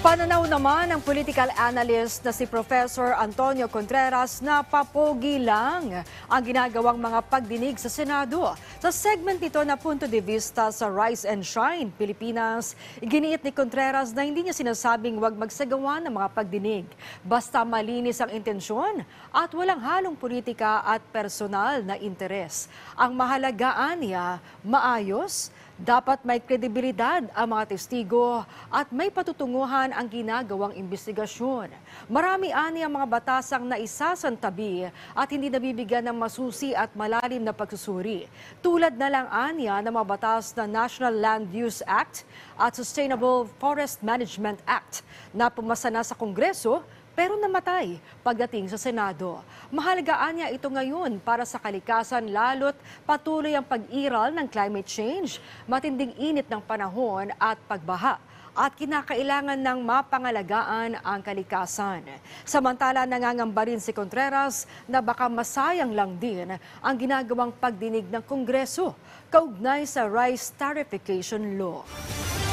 Pananaw naman ng political analyst na si Professor Antonio Contreras na papogi lang ang ginagawang mga pagdinig sa Senado. Sa segment nito na Punto de Vista sa Rise and Shine, Pilipinas, iginiit ni Contreras na hindi niya sinasabing huwag magsagawa ng mga pagdinig. Basta malinis ang intensyon at walang halong politika at personal na interes. Ang mahalagaan niya, maayos, dapat may kredibilidad ang mga testigo at may patutunguhan ang ginagawang investigasyon. Marami ani ang mga batasang naisasantabi at hindi nabibigyan ng masusi at malalim na pagsusuri. Tulad na lang anya ng mga batas na National Land Use Act at Sustainable Forest Management Act na pumasa na sa Kongreso pero namatay pagdating sa Senado. Mahalagaan niya ito ngayon para sa kalikasan lalo't patuloy ang pag-iral ng climate change, matinding init ng panahon at pagbaha. At kinakailangan ng mapangalagaan ang kalikasan. Samantala, nangangamba rin si Contreras na baka masayang lang din ang ginagawang pagdinig ng Kongreso kaugnay sa rice tariffication law.